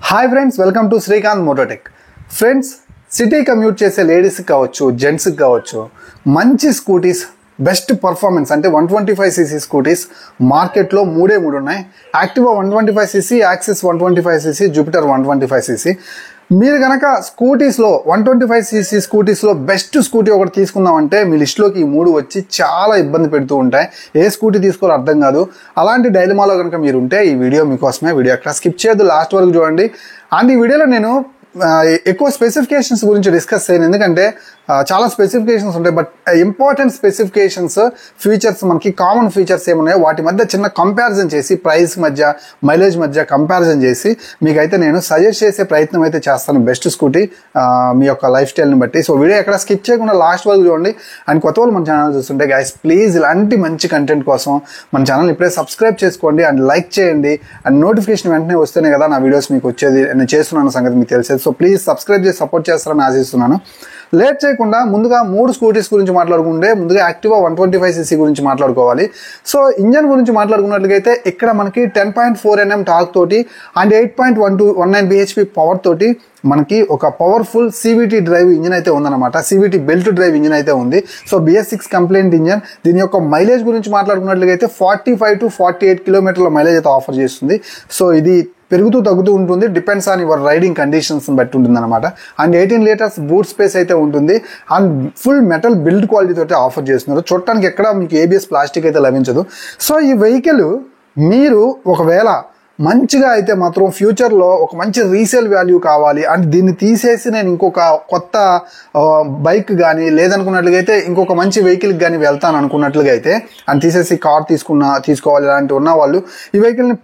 Hi friends, welcome to Srikanth Mototech. Friends, city commute చేసే లేడీస్కి కావచ్చు, జెంట్స్కి కావచ్చు, మంచి స్కూటీస్, బెస్ట్ పర్ఫార్మెన్స్ అంటే 125cc స్కూటీస్ మార్కెట్లో మూడే ఉన్నాయి. Activa 125cc, axis 125cc, Jupiter 125cc. మీరు కనుక స్కూటీస్లో 125cc స్కూటీస్లో బెస్ట్ స్కూటీ ఒకటి తీసుకుందామంటే మీ లిస్టులోకి ఈ మూడు వచ్చి చాలా ఇబ్బంది పెడుతూ ఉంటాయి. ఏ స్కూటీ తీసుకోవాలో అర్థం కాదు. అలాంటి డైలమాలో కనుక మీరు ఉంటే ఈ వీడియో మీకోసమే. వీడియో ఎక్కడ స్కిప్ చేయొద్దు, లాస్ట్ వరకు చూడండి. అండ్ ఈ వీడియోలో నేను ఎక్కువ స్పెసిఫికేషన్స్ గురించి డిస్కస్ చేయను, ఎందుకంటే చాలా స్పెసిఫికేషన్స్ ఉంటాయి. బట్ ఇంపార్టెంట్ స్పెసిఫికేషన్స్, ఫీచర్స్, మనకి కామన్ ఫీచర్స్ ఏమున్నాయో వాటి మధ్య చిన్న కంపారిజన్ చేసి, ప్రైస్ మధ్య, మైలేజ్ మధ్య కంపారిజన్ చేసి మీకైతే నేను సజెస్ట్ చేసే ప్రయత్నం అయితే చేస్తాను, బెస్ట్ స్కూటీ మీ యొక్క లైఫ్ స్టైల్ని బట్టి. సో వీడియో ఎక్కడ స్కిప్ చేయకుండా లాస్ట్ వరకు చూడండి. అండ్ కొత్త వాళ్ళు మన ఛానల్ చూస్తుంటే గైస్, ప్లీజ్ ఇలాంటి మంచి కంటెంట్ కోసం మన ఛానల్ ఇప్పుడే సబ్స్క్రైబ్ చేసుకోండి అండ్ లైక్ చేయండి. అండ్ నోటిఫికేషన్ వెంటనే వస్తేనే కదా నా వీడియోస్ మీకు వచ్చేది, నేను చేస్తున్నాను సంగతి మీకు తెలిసేది. సో ప్లీజ్ సబ్స్క్రైబ్ చేసి సపోర్ట్ చేస్తారని ఆశిస్తున్నాను. లేట్ చేయకుండా ముందుగా మూడు స్కూటీస్ గురించి మాట్లాడుకుంటే, ముందుగా యాక్టివా 125cc గురించి మాట్లాడుకోవాలి. సో ఇంజన్ గురించి మాట్లాడుకున్నట్లయితే ఇక్కడ మనకి 10.4 Nm టార్క్ తోటి అండ్ 8.19 bhp పవర్ తోటి మనకి ఒక పవర్ఫుల్ CVT డ్రైవ్ ఇంజిన్ అయితే ఉందన్నమాట. CVT బెల్ట్ డ్రైవ్ ఇంజిన్ అయితే ఉంది. So BS6 complaint engine. దీని యొక్క మైలేజ్ గురించి మాట్లాడుకున్నట్లయితే 45 to 48 కిలోమీటర్ల మైలేజ్ అయితే ఆఫర్ చేస్తుంది. సో ఇది పెరుగుతూ తగ్గుతూ ఉంటుంది, depends on your riding conditions బట్టి ఉంటుంది అనమాట. అండ్ 18 లీటర్స్ బూట్ స్పేస్ అయితే ఉంటుంది. And full metal build quality తోటి ఆఫర్ చేస్తున్నారు. చూడటానికి ఎక్కడ మీకు ABS ప్లాస్టిక్ అయితే లభించదు. సో ఈ వెహికల్ మీరు ఒకవేళ మంచిగా అయితే మాత్రం ఫ్యూచర్లో ఒక మంచి రీసేల్ వాల్యూ కావాలి అండ్ దీన్ని తీసేసి నేను ఇంకొక కొత్త బైక్ కానీ లేదనుకున్నట్లుగైతే ఇంకొక మంచి వెహికల్కి కానీ వెళ్తాను అనుకున్నట్లుగా అయితే, అండ్ తీసేసి కార్ తీసుకోవాలి ఇలాంటి ఉన్న వాళ్ళు ఈ వెహికల్ని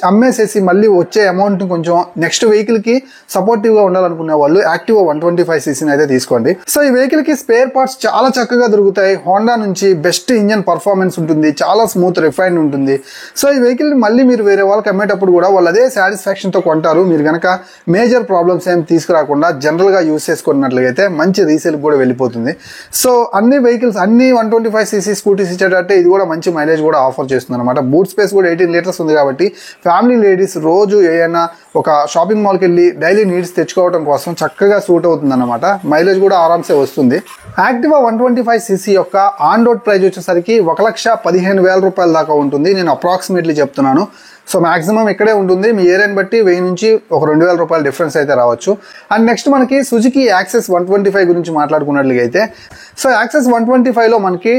అమ్మేసేసి మళ్ళీ వచ్చే అమౌంట్ కొంచెం నెక్స్ట్ వెహికల్ కి సపోర్టివ్ గా ఉండాలనుకునే వాళ్ళు యాక్టివా 125cc అయితే తీసుకోండి. సో ఈ వెహికల్ కి స్పేర్ పార్ట్స్ చాలా చక్కగా దొరుకుతాయి. హోండా నుంచి బెస్ట్ ఇంజన్ పర్ఫార్మెన్స్ ఉంటుంది, చాలా స్మూత్ రిఫైన్ ఉంటుంది. సో ఈ వెహికల్ ని మళ్ళీ మీరు వేరే వాళ్ళకి అమ్మేటప్పుడు కూడా వాళ్ళు అదే సాటిస్ఫాక్షన్ తో కొంటారు. మీరు కనుక మేజర్ ప్రాబ్లమ్స్ ఏం తీసుకురాకుండా జనరల్ గా యూస్ చేసుకున్నట్లయితే మంచి రీసేల్ కూడా వెళ్ళిపోతుంది. సో అన్ని వెహికల్స్, అన్ని 125cc స్కూటీస్ ఇచ్చేటట్టే ఇది కూడా మంచి మైలేజ్ కూడా ఆఫర్ చేస్తుంది అనమాట. బూట్ స్పేస్ కూడా 18 లీటర్స్ ఉంది కాబట్టి ఫ్యామిలీ లేడీస్ రోజు ఏదైనా ఒక షాపింగ్ మాల్కి వెళ్ళి డైలీ నీడ్స్ తెచ్చుకోవడం కోసం చక్కగా సూట్ అవుతుంది అనమాట. మైలేజ్ కూడా ఆరామ్సే వస్తుంది. యాక్టివా 125cc యొక్క ఆన్ రోడ్ ప్రైస్ వచ్చేసరికి 1,15,000 రూపాయల దాకా ఉంటుంది. నేను అప్రాక్సిమేట్లీ చెప్తున్నాను. సో మాక్సిమం ఇక్కడే ఉంటుంది. మీ ఏరియాని బట్టి 1000 నుంచి ఒక 2,000 రూపాయల డిఫరెన్స్ అయితే రావచ్చు. అండ్ నెక్స్ట్ మనకి సుజుకి యాక్సెస్ 125 గురించి మాట్లాడుకున్నట్లయితే, సో యాక్సెస్ 125లో మనకి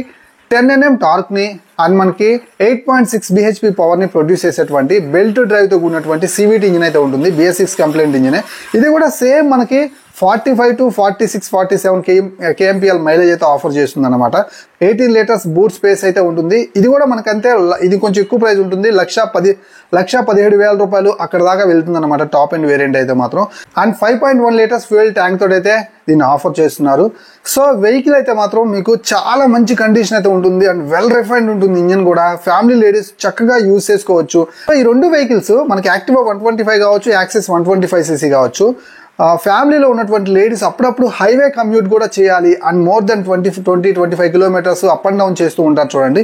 10 Nm టార్క్ ని అండ్ మనకి 8.6 bhp పవర్ ని ప్రొడ్యూస్ చేసేటువంటి బెల్ట్ డ్రైవ్ తో కూడినటువంటి CVT ఇంజిన్ అయితే ఉంటుంది. BS6 complaint engine. ఇది కూడా సేమ్ మనకి 45 to 46, 47 kmpl మైలేజ్ అయితే ఆఫర్ చేస్తుంది అనమాట. 18 లీటర్స్ బూట్ స్పేస్ అయితే ఉంటుంది. ఇది కూడా మనకంతే, ఇది కొంచెం ఎక్కువ ప్రైస్ ఉంటుంది. 1,17,000 రూపాయలు అక్కడ దాకా వెళ్తుంది అనమాట టాప్ అండ్ వేరియంట్ అయితే మాత్రం. అండ్ 5.1 లీటర్స్ ఫ్యూయల్ ట్యాంక్ తోటి అయితే దీన్ని ఆఫర్ చేస్తున్నారు. సో వెహికల్ అయితే మాత్రం మీకు చాలా మంచి కండిషన్ అయితే ఉంటుంది అండ్ వెల్ రిఫైన్డ్ ఉంటుంది ఇంజిన్ కూడా. ఫ్యామిలీ లేడీస్ చక్కగా యూజ్ చేసుకోవచ్చు. ఈ రెండు వెహికల్స్ మనకి యాక్టివా 125 కావచ్చు, యాక్సెస్ 125cc కావచ్చు, ఫ్యామిలీలో ఉన్నటువంటి లేడీస్ అప్పుడప్పుడు హైవే కమ్యూట్ కూడా చేయాలి and more than 20-25 kilometres up and down చేస్తూ ఉంటారు చూడండి,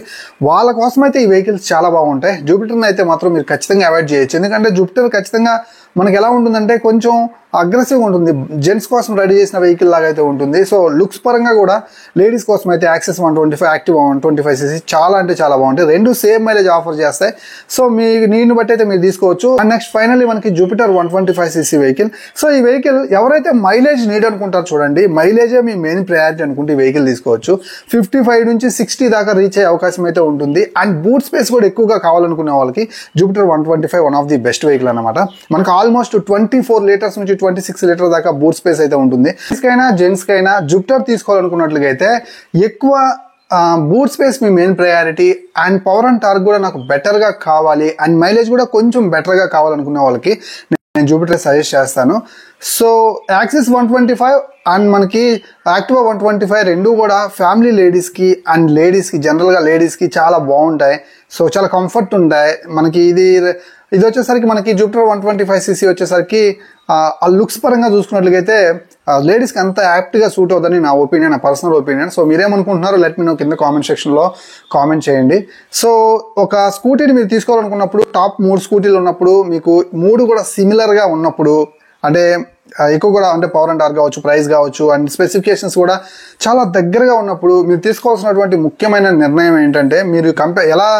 వాళ్ళ కోసం అయితే ఈ వెహికల్స్ చాలా బాగుంటాయి. జూపిటర్ని అయితే మాత్రం మీరు ఖచ్చితంగా అవాయిడ్ చేయొచ్చు. ఎందుకంటే జూపిటర్ ఖచ్చితంగా మనకి ఎలా ఉంటుందంటే కొంచెం అగ్రెసివ్గా ఉంటుంది, జెంట్స్ కోసం రెడీ చేసిన వెహికల్ లాగా అయితే ఉంటుంది. సో లుక్స్ పరంగా కూడా లేడీస్ కోసం అయితే యాక్సెస్ 125, యాక్టివా 125cc చాలా అంటే చాలా బాగుంటాయి. రెండు సేమ్ మైలేజ్ ఆఫర్ చేస్తాయి. సో మీ నీడ్ని బట్టి అయితే మీరు తీసుకోవచ్చు. అండ్ నెక్స్ట్ ఫైనల్లీ మనకి జూపిటర్ 125cc వెహికల్. సో ఈ వెహికల్ ఎవరైతే మైలేజ్ నీడ్ అనుకుంటారో చూడండి, మైలేజే మీ మెయిన్ ప్రయారిటీ అనుకుంటే ఈ వెహికల్ తీసుకోవచ్చు. 55 నుంచి 60 దాకా రీచ్ అయ్యే అవకాశం అయితే ఉంటుంది. అండ్ బూట్ స్పేస్ కూడా ఎక్కువగా కావాలనుకునే వాళ్ళకి Jupiter 125 one of the best vehicle అనమాట. మనకు ఆల్మోస్ట్ 24 లీటర్స్ నుంచి 26 లీటర్ దాకా బూట్ స్పేస్ అయితే ఉంటుంది. జెంట్స్ కైనా జూపిటర్ తీసుకోవాలనుకున్నట్లుగా అయితే ఎక్కువ boot space me main priority and power and torque కూడా నాకు బెటర్ గా కావాలి అండ్ మైలేజ్ కూడా కొంచెం బెటర్ గా కావాలనుకునే వాళ్ళకి నేను జూపిటర్ సజెస్ట్ చేస్తాను. సో యాక్సిస్ 125 అండ్ మనకి యాక్టివా 125 రెండు కూడా ఫ్యామిలీ లేడీస్కి అండ్ లేడీస్కి, జనరల్గా లేడీస్కి చాలా బాగుంటాయి. సో చాలా కంఫర్ట్ ఉంటాయి. మనకి ఇది వచ్చేసరికి మనకి జూపిటర్ 125cc వచ్చేసరికి ఆ లుక్స్ పరంగా చూసుకున్నట్లయితే లేడీస్కి అంత యాప్ట్గా సూట్ అవుతుందని నా ఒపీనియన్, నా పర్సనల్ ఒపీనియన్. సో మీరేమనుకుంటున్నారో లెట్ మీ నో కింద కామెంట్ సెక్షన్లో కామెంట్ చేయండి. సో ఒక స్కూటీని మీరు తీసుకోవాలనుకున్నప్పుడు టాప్ 3 స్కూటీలు ఉన్నప్పుడు మీకు 3 కూడా సిమిలర్గా ఉన్నప్పుడు, అంటే ఎక్కువ కూడా అంటే పవర్ అండ్ టార్క్ కావచ్చు, ప్రైస్ కావచ్చు అండ్ స్పెసిఫికేషన్స్ కూడా చాలా దగ్గరగా ఉన్నప్పుడు మీరు తీసుకోవాల్సినటువంటి ముఖ్యమైన నిర్ణయం ఏంటంటే మీరు ఎలా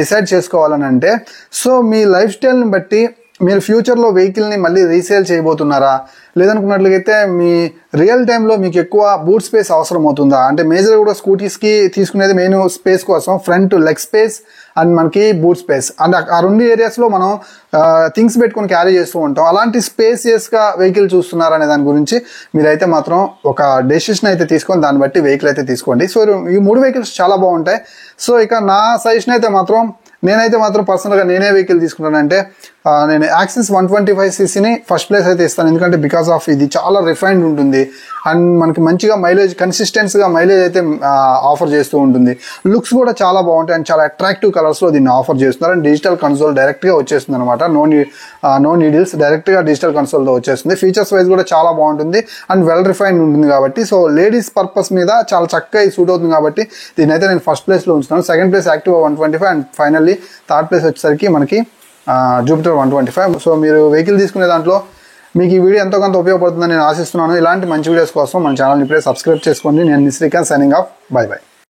డిసైడ్ చేసుకోవాలని అంటే, సో మీ లైఫ్ స్టైల్ని బట్టి మీరు ఫ్యూచర్లో వెహికల్ని మళ్ళీ రీసేల్ చేయబోతున్నారా, లేదనుకున్నట్లయితే మీ రియల్ టైంలో మీకు ఎక్కువ బూట్ స్పేస్ అవసరం అవుతుందా. అంటే మేజర్గా కూడా స్కూటీస్కి తీసుకునేది మెయిన్ స్పేస్ కోసం ఫ్రంట్ లెగ్ స్పేస్ అండ్ మనకి బూట్ స్పేస్, అండ్ ఆ 2 ఏరియాస్లో మనం థింగ్స్ పెట్టుకొని క్యారీ చేస్తూ ఉంటాం. అలాంటి స్పేసియస్గా వెహికల్ చూస్తున్నారా అనే దాని గురించి మీరైతే మాత్రం ఒక డెసిషన్ అయితే తీసుకొని దాన్ని బట్టి వెహికల్ అయితే తీసుకోండి. సో ఈ 3 వెహికల్స్ చాలా బాగుంటాయి. సో ఇక నా సజెషన్ అయితే మాత్రం నేనైతే మాత్రం పర్సనల్గా నేనే వెహికల్ తీసుకున్నానంటే నేను యాక్సెస్ 125cc ఫస్ట్ ప్లేస్ అయితే ఇస్తాను. ఎందుకంటే బికాస్ ఆఫ్ ఇది చాలా రిఫైన్డ్ ఉంటుంది అండ్ మనకి మంచిగా మైలేజ్, కన్సిస్టెన్సీగా మైలేజ్ అయితే ఆఫర్ చేస్తూ ఉంటుంది. లుక్స్ కూడా చాలా బాగుంటాయి అండ్ చాలా అట్రాక్టివ్ కలర్స్లో దీన్ని ఆఫర్ చేస్తున్నారు. అండ్ డిజిటల్ కన్సోల్ డైరెక్ట్గా వచ్చేస్తుంది అనమాట, నో నీడిల్స్, డైరెక్ట్గా డిజిటల్ కన్సోల్తో వచ్చేస్తుంది. ఫీచర్స్ వైజ్ కూడా చాలా బాగుంటుంది అండ్ వెల్ రిఫైన్డ్ ఉంటుంది కాబట్టి సో లేడీస్ పర్పస్ మీద చాలా చక్కగా సూట్ అవుతుంది కాబట్టి దీని అయితే నేను ఫస్ట్ ప్లేస్లో ఉంచుతాను. Second place Activa 125 and finally third place వచ్చేసరికి మనకి జూపిటర్ 125. సో మీరు వెహికల్ తీసుకునే దాంట్లో మీకు ఈ వీడియో ఎంతో కొంత ఉపయోగపడుతుందని నేను ఆశిస్తున్నాను. ఇలాంటి మంచి వీడియోస్ కోసం మన ఛానల్ని ఇప్పుడే సబ్స్క్రైబ్ చేసుకోండి. నేను Srikanth signing off. By by.